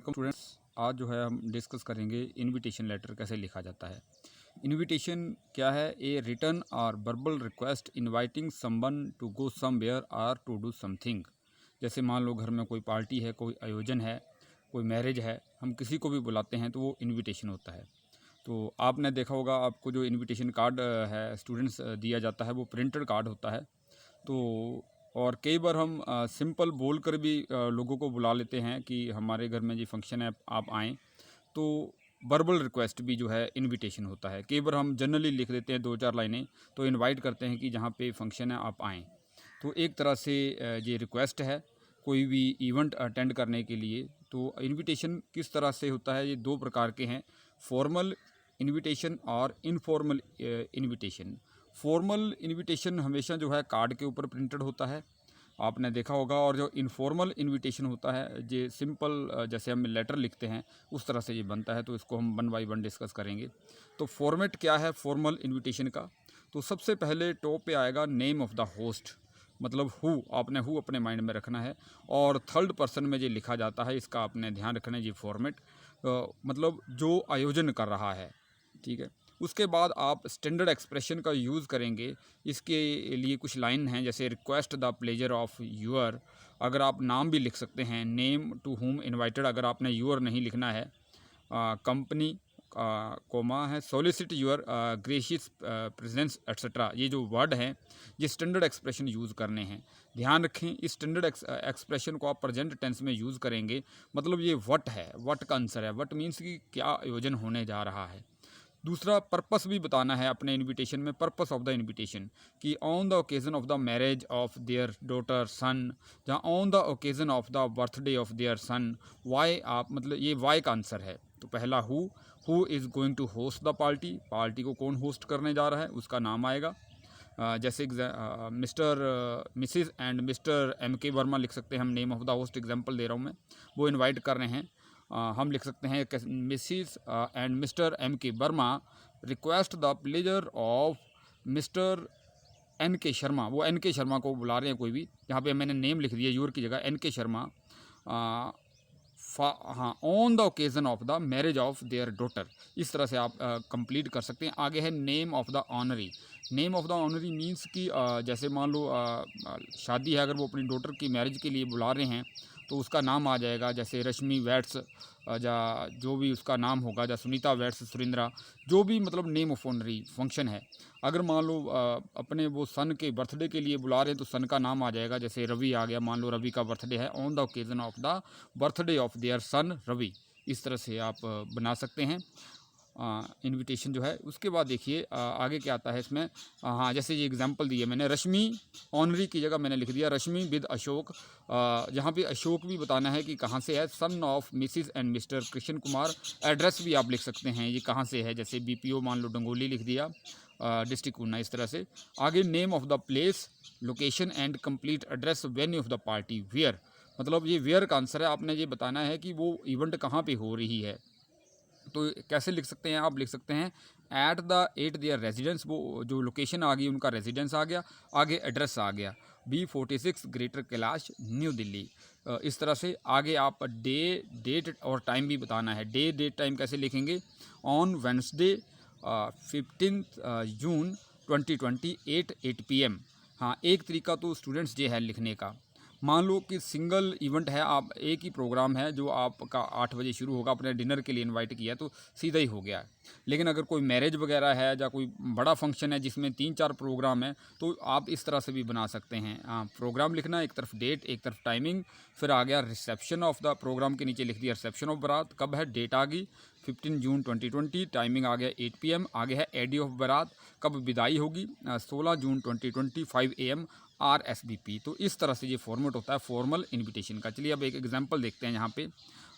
Welcome students. आज जो है हम डिस्कस करेंगे इनविटेशन लेटर कैसे लिखा जाता है। इनविटेशन क्या है? A written or verbal request inviting someone to go somewhere or to do something. जैसे मान लो घर में कोई पार्टी है, कोई आयोजन है, कोई मैरिज है, हम किसी को भी बुलाते हैं तो वो इनविटेशन होता है। तो आपने देखा होगा, आपको जो इनविटेशन कार्ड है स्टूडेंट्स दिया जाता है वो प्रिंटेड कार्ड होता है। तो और कई बार हम सिंपल बोल कर भी लोगों को बुला लेते हैं कि हमारे घर में ये फंक्शन है, आप आएँ। तो वर्बल रिक्वेस्ट भी जो है इनविटेशन होता है। कई बार हम जनरली लिख देते हैं 2-4 लाइनें, तो इनवाइट करते हैं कि जहाँ पे फंक्शन है आप आएँ। तो एक तरह से ये रिक्वेस्ट है कोई भी इवेंट अटेंड करने के लिए। तो इनविटेशन किस तरह से होता है? ये 2 प्रकार के हैं, फॉर्मल इनविटेशन और इनफॉर्मल इनविटेशन। फॉर्मल इनविटेशन हमेशा जो है कार्ड के ऊपर प्रिंटेड होता है, आपने देखा होगा। और जो इनफॉर्मल इनविटेशन होता है, ये सिंपल जैसे हम लेटर लिखते हैं उस तरह से ये बनता है। तो इसको हम 1 बाय 1 डिस्कस करेंगे। तो फॉर्मेट क्या है फॉर्मल इनविटेशन का? तो सबसे पहले टॉप पे आएगा नेम ऑफ़ द होस्ट, मतलब हु, आपने हु अपने माइंड में रखना है। और थर्ड पर्सन में ये लिखा जाता है, इसका आपने ध्यान रखना है। ये फॉर्मेट मतलब जो आयोजन कर रहा है, ठीक है। उसके बाद आप स्टैंडर्ड एक्सप्रेशन का यूज़ करेंगे। इसके लिए कुछ लाइन हैं, जैसे request the pleasure of your. अगर आप नाम भी लिख सकते हैं, नेम टू हुम इनवाइटेड, अगर आपने यूअर नहीं लिखना है। कंपनी कोमा है, solicit your gracious presence etcetera. ये जो वर्ड हैं ये स्टैंडर्ड एक्सप्रेशन यूज़ करने हैं। ध्यान रखें, इस स्टैंडर्ड एक्सप्रेशन को आप प्रेजेंट टेंस में यूज़ करेंगे। मतलब ये वट है, वट का आंसर है। वट मीन्स कि क्या आयोजन होने जा रहा है। दूसरा, पर्पस भी बताना है अपने इनविटेशन में, पर्पस ऑफ द इनविटेशन, कि on the occasion of the marriage of their daughter son, जहाँ on the occasion of the birthday of their son. Why, आप मतलब ये वाई का आंसर है। तो पहला who is going to host the party, party को कौन होस्ट करने जा रहा है उसका नाम आएगा। जैसे mister missus and mister M.K. Verma लिख सकते हैं हम, name of the host example दे रहा हूँ मैं, वो इनवाइट कर रहे हैं। हम लिख सकते हैं Mrs and mister M.K. Verma request the pleasure of mister N.K. Sharma. वो N.K. शर्मा को बुला रहे हैं कोई भी, यहाँ पे मैंने नेम लिख दिया यूर की जगह, N.K. शर्मा। हाँ, on the occasion of the marriage of their daughter. इस तरह से आप कंप्लीट कर सकते हैं। आगे है name of the honoree. Name of the honoree means कि जैसे मान लो शादी है, अगर वो अपनी डॉटर की मैरिज के लिए बुला रहे हैं तो उसका नाम आ जाएगा, जैसे रश्मि वैट्स, या जो भी उसका नाम होगा, या सुनीता वैट्स सुरेंद्रा, जो भी मतलब नेम ऑफ ऑनरी फंक्शन है। अगर मान लो अपने वो सन के बर्थडे के लिए बुला रहे हैं तो सन का नाम आ जाएगा, जैसे रवि आ गया, मान लो रवि का बर्थडे है, on the occasion of the birthday of their son Ravi. इस तरह से आप बना सकते हैं इनविटेशन जो है। उसके बाद देखिए आगे क्या आता है इसमें। हाँ, जैसे ये एग्जांपल दिए मैंने, रश्मि ऑनरी की जगह मैंने लिख दिया रश्मि विद अशोक। यहाँ पे अशोक भी बताना है कि कहाँ से है, son of Mrs and mister Krishna Kumar. Address भी आप लिख सकते हैं, ये कहाँ से है, जैसे BPO मान लो डंगोली लिख दिया, डिस्ट्रिक्ट ऊना। इस तरह से आगे name of the place, location and complete address, venue of the party, where, मतलब ये वेयर का आंसर है। आपने ये बताना है कि वो इवेंट कहाँ पे हो रही है। तो कैसे लिख सकते हैं? आप लिख सकते हैं एट देयर रेजिडेंस, वो जो लोकेशन आ गई उनका रेजिडेंस आ गया, आगे एड्रेस आ गया, B46 greater Kailash new Delhi. इस तरह से आगे आप डेट और टाइम भी बताना है। डेट टाइम कैसे लिखेंगे? On Wednesday 15 June 2020 8 PM। हाँ, एक तरीका तो स्टूडेंट्स ये है लिखने का। मान लो कि सिंगल इवेंट है, आप एक ही प्रोग्राम है जो आपका 8 बजे शुरू होगा, अपने डिनर के लिए इनवाइट किया तो सीधा ही हो गया। लेकिन अगर कोई मैरिज वगैरह है या कोई बड़ा फंक्शन है जिसमें 3-4 प्रोग्राम है तो आप इस तरह से भी बना सकते हैं। प्रोग्राम लिखना, एक तरफ डेट, एक तरफ टाइमिंग, फिर आ गया रिसेप्शन ऑफ द प्रोग्राम के नीचे लिख दिया रिसेप्शन ऑफ बारात, कब है, डेट आ गई 15 जून 2020, टाइमिंग आ गया 8 PM, आगे है एडी ऑफ बारात, कब विदाई होगी 16 जून 2020 5 AM RSVP। तो इस तरह से ये फॉर्मेट होता है फॉर्मल इनविटेशन का। चलिए अब एक एग्जांपल देखते हैं यहाँ पे।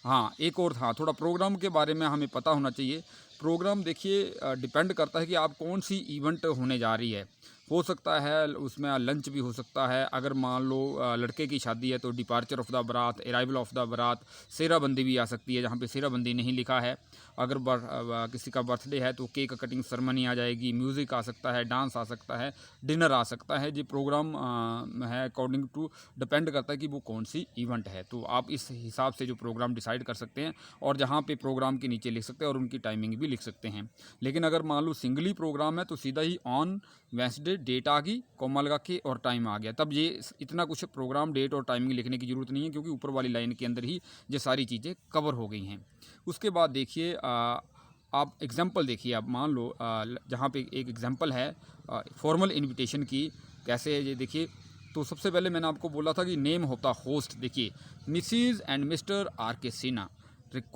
हाँ, एक और था, थोड़ा प्रोग्राम के बारे में हमें पता होना चाहिए। प्रोग्राम देखिए डिपेंड करता है कि आप कौन सी इवेंट होने जा रही है। हो सकता है उसमें लंच भी हो सकता है। अगर मान लो लड़के की शादी है तो डिपार्चर ऑफ द बारात, अराइवल ऑफ द बारात, सेराबंदी भी आ सकती है जहाँ पे सेराबंदी नहीं लिखा है। अगर किसी का बर्थडे है तो केक कटिंग सेरेमनी आ जाएगी, म्यूज़िक आ सकता है, डांस आ सकता है, डिनर आ सकता है। ये प्रोग्राम है अकॉर्डिंग टू डिपेंड करता है कि वो कौन सी इवेंट है। तो आप इस हिसाब से जो प्रोग्राम डिसाइड कर सकते हैं और जहाँ पे प्रोग्राम के नीचे लिख सकते हैं और उनकी टाइमिंग भी लिख सकते हैं। लेकिन अगर मान लो सिंगली प्रोग्राम है तो सीधा ही ऑन वेंसडे डेट आ गई, कॉमा लगा के और टाइम आ गया। तब ये इतना कुछ प्रोग्राम डेट और टाइमिंग लिखने की ज़रूरत नहीं है, क्योंकि ऊपर वाली लाइन के अंदर ही ये सारी चीज़ें कवर हो गई हैं। उसके बाद देखिए आप एग्जांपल देखिए। आप मान लो जहाँ पे एक एग्जांपल है फॉर्मल इनविटेशन की, कैसे है ये देखिए। तो सबसे पहले मैंने आपको बोला था कि नेम होता होस्ट। देखिए Mrs and mister R K Sinha.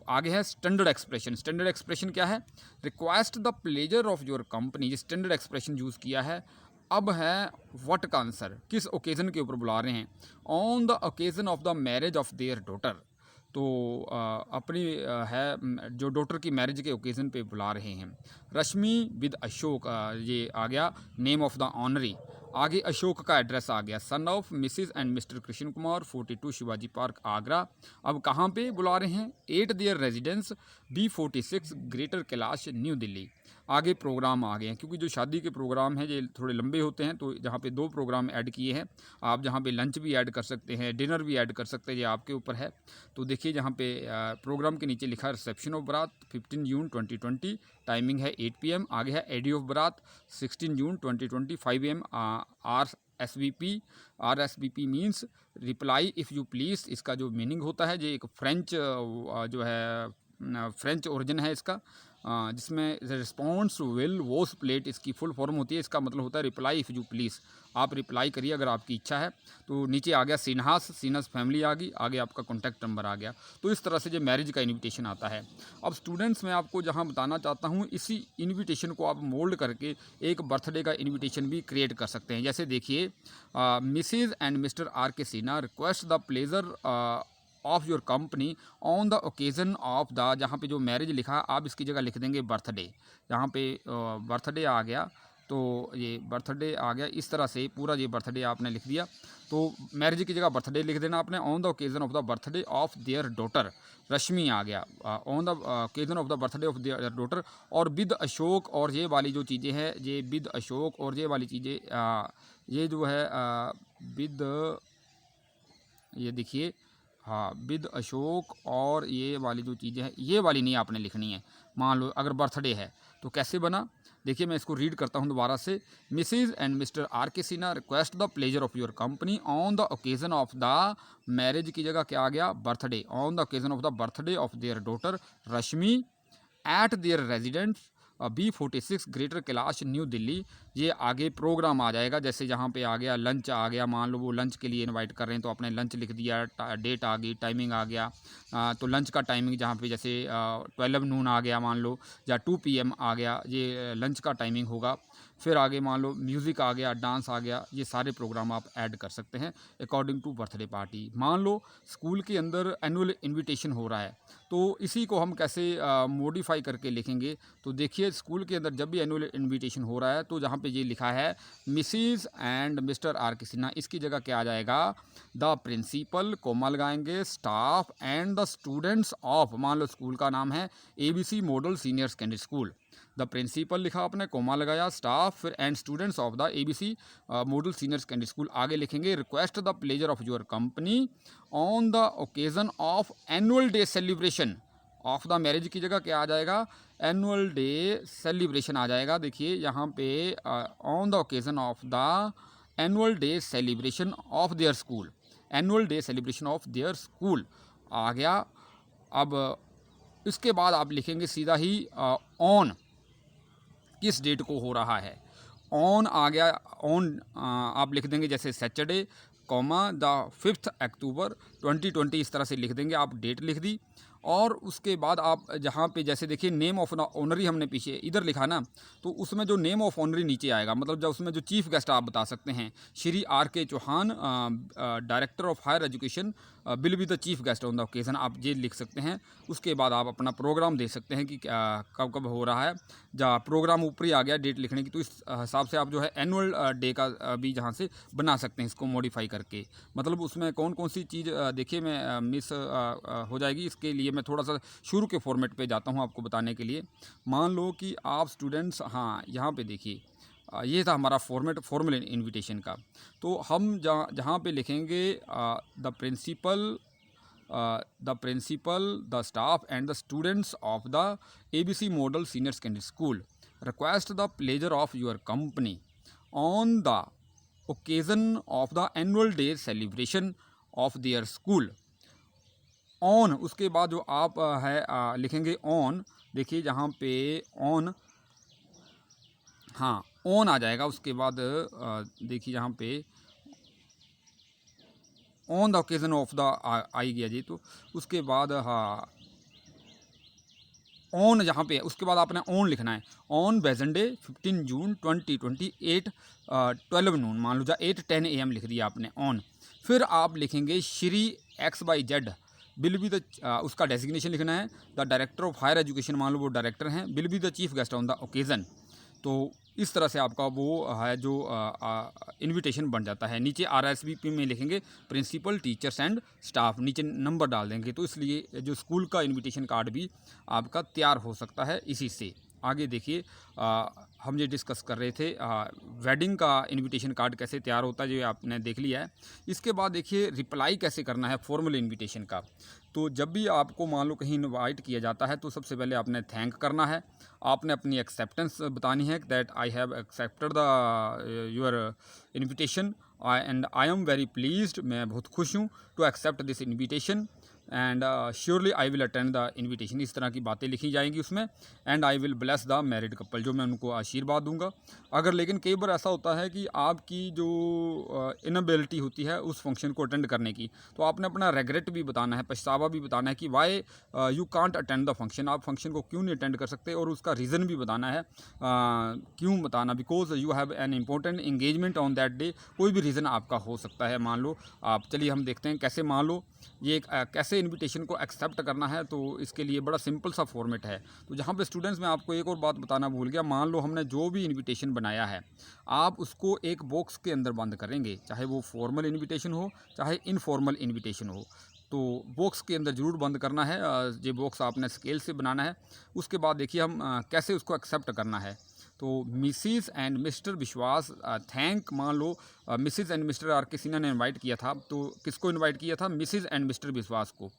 आगे है स्टैंडर्ड एक्सप्रेशन। स्टैंडर्ड एक्सप्रेशन क्या है? Request the pleasure of your company. ये स्टैंडर्ड एक्सप्रेशन यूज़ किया है। अब है व्हाट का आंसर, किस ओकेज़न के ऊपर बुला रहे हैं? On the occasion of the marriage of their daughter. तो अपनी जो डॉटर की मैरिज के ओकेज़न पे बुला रहे हैं। रश्मि विद अशोक, ये आ गया नेम ऑफ द ऑनरी। आगे अशोक का एड्रेस आ गया, son of Mrs and mister Krishna Kumar, 42 Shivaji park Agra. अब कहाँ पे बुला रहे हैं? Eight there residence, B46 greater Kailash new Delhi. आगे प्रोग्राम आ गए हैं, क्योंकि जो शादी के प्रोग्राम हैं ये थोड़े लंबे होते हैं। तो जहाँ पे 2 प्रोग्राम ऐड किए हैं, आप जहाँ पे लंच भी ऐड कर सकते हैं, डिनर भी ऐड कर सकते हैं, ये आपके ऊपर है। तो देखिए जहाँ पे प्रोग्राम के नीचे लिखा है रिसेप्शन ऑफ बारात 15 जून 2020, टाइमिंग है 8 PM। आगे है एडी ऑफ बारात 16 जून 2020 5 AM। RSVP means reply if you please. इसका जो मीनिंग होता है, ये एक फ्रेंच जो है फ्रेंच ओरिजिन है इसका, जिसमें रिस्पॉन्स विल वॉस प्लेट इसकी फुल फॉर्म होती है। इसका मतलब होता है रिप्लाई इफ़ यू प्लीज़, आप रिप्लाई करिए अगर आपकी इच्छा है। तो नीचे आ गया सीनहास फैमिली आ गई, आगे आपका कॉन्टैक्ट नंबर आ गया। तो इस तरह से जो मैरिज का इनविटेशन आता है। अब स्टूडेंट्स मैं आपको जहां बताना चाहता हूं, इसी इनविटेशन को आप मोल्ड करके एक बर्थडे का इनविटेशन भी क्रिएट कर सकते हैं। जैसे देखिए Mrs and mister R K Sinha request the pleasure of your company on the occasion of the, जहाँ पे जो मैरिज लिखा आप इसकी जगह लिख देंगे बर्थडे। जहाँ पे बर्थडे आ गया तो ये बर्थडे आ गया, इस तरह से पूरा ये बर्थडे आपने लिख दिया। तो मैरिज की जगह बर्थडे लिख देना आपने। On the occasion of the birthday of their daughter, Rashmi आ गया, on the occasion of the birthday of their daughter. और विद अशोक, और ये वाली जो चीज़ें हैं ये विद अशोक, और ये वाली चीज़ें ये जो है विद, ये देखिए हाँ विद अशोक, और ये वाली जो चीज़ें हैं ये वाली नहीं आपने लिखनी है। मान लो अगर बर्थडे है तो कैसे बना, देखिए मैं इसको रीड करता हूँ दोबारा से। Mrs and mister R K Sinha request the pleasure of your company on the occasion of the marriage की जगह क्या आ गया? Birthday. On the occasion of the birthday of their daughter Rashmi eight there residence B46 greater Kailash new Delhi. ये आगे programme आ जाएगा, जैसे जहाँ पे आ गया लंच आ गया, मान लो वो लंच के लिए इनवाइट कर रहे हैं तो आपने लंच लिख दिया, डेट आ गई, टाइमिंग आ गया। तो लंच का टाइमिंग जहाँ पे जैसे 12 नून आ गया मान लो, या 2 PM आ गया, ये लंच का टाइमिंग होगा। फिर आगे मान लो म्यूज़िक आ गया, डांस आ गया, ये सारे प्रोग्राम आप ऐड कर सकते हैं अकॉर्डिंग टू बर्थडे पार्टी। मान लो स्कूल के अंदर एनुअल इनविटेशन हो रहा है, तो इसी को हम कैसे मॉडिफाई करके लिखेंगे? तो देखिए स्कूल के अंदर जब भी एनुअल इनविटेशन हो रहा है तो जहाँ पे ये लिखा है Mrs and mister R K Sinha, इसकी जगह क्या आ जाएगा? द प्रिंसिपल, कोमा लगाएंगे, staff and the students of, मान लो स्कूल का नाम है ABC model senior secondary school. The principal लिखा आपने, कोमा लगाया, स्टाफ, फिर and students of the ABC model senior secondary school. आगे लिखेंगे request the pleasure of your company on the occasion of annual day celebration of the marriage की जगह क्या आ जाएगा? एनुअल डे सेलिब्रेशन आ जाएगा। देखिए यहाँ पे on the occasion of the annual day celebration of their school, annual day celebration of their school आ गया। अब इसके बाद आप लिखेंगे सीधा ही ऑन, किस डेट को हो रहा है। ऑन आ गया, ऑन आप लिख देंगे जैसे सैटरडे, कॉमा द 5 अक्टूबर 2020, इस तरह से लिख देंगे आप, डेट लिख दी। और उसके बाद आप जहाँ पे जैसे देखिए नेम ऑफ ऑनरी हमने पीछे इधर लिखा ना, तो उसमें जो नेम ऑफ ऑनरी नीचे आएगा, मतलब जब उसमें जो चीफ गेस्ट आप बता सकते हैं Shri R K Chauhan, director of higher education will be the chief guest on the occasion, आप ये लिख सकते हैं। उसके बाद आप अपना प्रोग्राम दे सकते हैं कि कब कब हो रहा है। जहाँ प्रोग्राम ऊपर ही आ गया डेट लिखने की, तो इस हिसाब से आप जो है एनुअल डे का भी जहाँ से बना सकते हैं इसको मॉडिफाई करके। मतलब उसमें कौन कौन सी चीज़ देखिए मैं मिस हो जाएगी, इसके लिए मैं थोड़ा सा शुरू के फॉर्मेट पे जाता हूँ आपको बताने के लिए। मान लो कि आप स्टूडेंट्स, हाँ यहाँ पे देखिए ये था हमारा फॉर्मेट फॉर्मल इनविटेशन का। तो हम जहाँ पे लिखेंगे the staff and the students of the ABC model senior secondary school request the pleasure of your company on the occasion of the annual day celebration of their school. On, उसके बाद जो आप लिखेंगे ऑन, देखिए जहाँ पे on, हाँ on आ जाएगा। उसके बाद देखिए यहाँ पे on the occasion of the आई गया जी, तो उसके बाद हाँ ऑन जहाँ पे है उसके बाद आपने ऑन लिखना है। ऑन वेजनडे 15 जून 2028 12 नून, मान लो 8:10 AM लिख दिया आपने ऑन। फिर आप लिखेंगे Shri XYZ will be the, उसका डेजिग्नेशन लिखना है the director of higher education, मान लो वो डायरेक्टर हैं, will be the chief guest on the occasion. तो इस तरह से आपका वो है जो इनविटेशन बन जाता है। नीचे RSVP में लिखेंगे प्रिंसिपल टीचर्स एंड स्टाफ, नीचे नंबर डाल देंगे, तो इसलिए जो स्कूल का इनविटेशन कार्ड भी आपका तैयार हो सकता है इसी से। आगे देखिए हम ये डिस्कस कर रहे थे वेडिंग का इनविटेशन कार्ड कैसे तैयार होता है, जो आपने देख लिया है। इसके बाद देखिए रिप्लाई कैसे करना है फॉर्मल इनविटेशन का। तो जब भी आपको मान लो कहीं इनवाइट किया जाता है, तो सबसे पहले आपने थैंक करना है, आपने अपनी एक्सेप्टेंस बतानी है that I have accepted the your invitation and I am very pleased, मैं बहुत खुश हूँ to accept this invitation and surely I will attend the invitation. इस तरह की बातें लिखी जाएंगी उसमें। And I will bless the married couple, जो मैं उनको आशीर्वाद दूंगा। अगर लेकिन कई बार ऐसा होता है कि आपकी जो इनएबिलिटी होती है उस फंक्शन को अटेंड करने की, तो आपने अपना रेग्रेट भी बताना है, पछतावा भी बताना है कि why you can't attend the function, आप फंक्शन को क्यों नहीं अटेंड कर सकते, और उसका रीज़न भी बताना है। क्यों बताना, because you have an important engagement on that day. कोई भी रीज़न आपका हो सकता है। मान लो आप, चलिए हम देखते हैं कैसे, मान लो ये कैसे इनविटेशन को एक्सेप्ट करना है। तो इसके लिए बड़ा सिंपल सा फॉर्मेट है। तो जहाँ पे स्टूडेंट्स, मैं आपको एक और बात बताना भूल गया, मान लो हमने जो भी इनविटेशन बनाया है, आप उसको एक बॉक्स के अंदर बंद करेंगे, चाहे वो फॉर्मल इनविटेशन हो चाहे इनफॉर्मल इनविटेशन हो। तो बॉक्स के अंदर ज़रूर बंद करना है। ये बॉक्स आपने स्केल से बनाना है। उसके बाद देखिए हम कैसे उसको एक्सेप्ट करना है। तो Mrs and mister Vishwas thank, मान लो Mrs and mister R K Sinha ने इनवाइट किया था, तो किसको इनवाइट किया था? मिसिज़ एंड मिस्टर विश्वास को।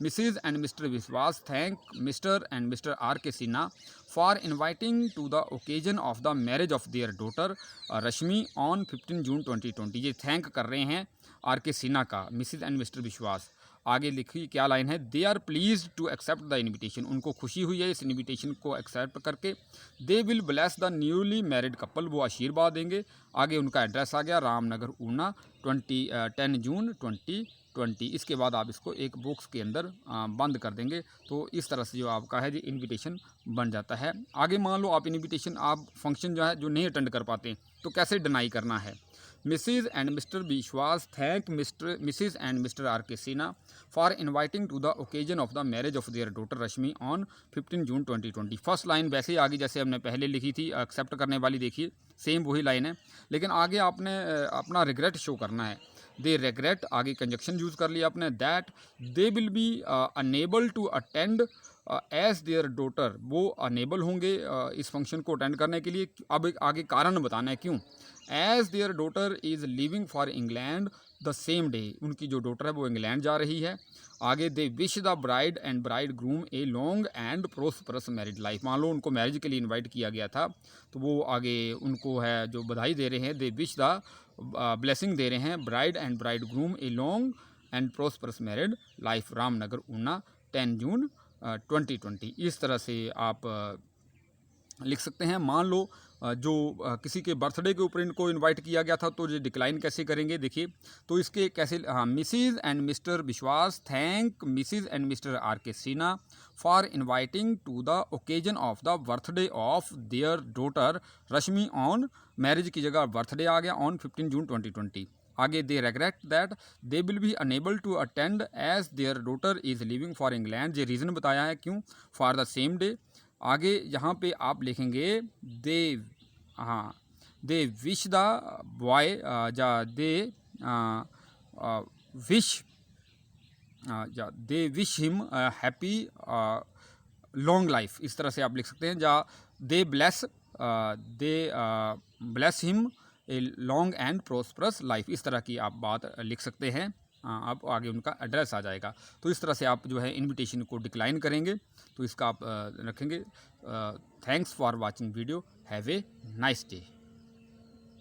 Missus and mister Vishwas thank mister and mister R K Sinha for inviting to the occasion of the marriage of their daughter Rashmi on 15 June 2020। ये thank कर रहे हैं आर के सिन्हा का, मिसिज़ एंड मिस्टर विश्वास। आगे लिखी क्या लाइन है, they are pleased to accept the invitation, उनको खुशी हुई है इस इनविटेशन को एक्सेप्ट करके। They will bless the newly married couple, वो आशीर्वाद देंगे। आगे उनका एड्रेस आ गया, रामनगर ऊना, 10 जून 2020। इसके बाद आप इसको एक बॉक्स के अंदर बंद कर देंगे। तो इस तरह से जो आपका है जी इनविटेशन बन जाता है। आगे मान लो आप इनविटेशन, आप फंक्शन जो है जो नहीं अटेंड कर पाते, तो कैसे डिनाई करना है। Mrs. and Mr. Vishwas thank Mrs. and Mr. R. K. Sinha for inviting to the occasion of the marriage of their daughter Rashmi on 15 June 2020। First line वैसे ही आगे जैसे हमने पहले लिखी थी एक्सेप्ट करने वाली, देखिए सेम वही लाइन है, लेकिन आगे आपने अपना रिग्रेट शो करना है। दे रिग्रेट, आगे कंजक्शन यूज़ कर लिया आपने, that they will be unable to attend as their daughter, वो अनेबल होंगे इस फंक्शन को अटेंड करने के लिए। अब आगे कारण बताना है क्यों। As their daughter is living for England the same day, उनकी जो डॉटर है वो इंग्लैंड जा रही है। आगे they wish the bride and bride groom A long and prosperous married life, मान लो उनको मैरिज के लिए इनवाइट किया गया था, तो वो आगे उनको है जो बधाई दे रहे हैं, दे विश द ब्लेसिंग दे रहे हैं bride and bride groom A long and prosperous married life, Ramnagar Una 10 जून 2020। इस तरह से आप लिख सकते हैं। मान लो किसी के बर्थडे के ऊपर इनको इनवाइट किया गया था, तो ये डिक्लाइन कैसे करेंगे देखिए। तो इसके कैसे, हाँ, missus and mister Vishwas thank missus and mister R K Sinha for inviting to the occasion of the birthday of their daughter Rashmi on, marriage की जगह बर्थडे आ गया, ऑन 15 जून 2020। आगे they regret that they will be unable to attend as their daughter is living for England, ये reason बताया है क्यों, for the same day. आगे यहाँ पे आप लिखेंगे दे, हाँ, दे विश द बॉय, या दे विश, या they wish him happy long life, इस तरह से आप लिख सकते हैं। या they bless him a long and prosperous life, इस तरह की आप बात लिख सकते हैं। अब आगे उनका एड्रेस आ जाएगा। तो इस तरह से आप जो है इनविटेशन को डिक्लाइन करेंगे, तो इसका आप रखेंगे। Thanks for watching video, have a nice day.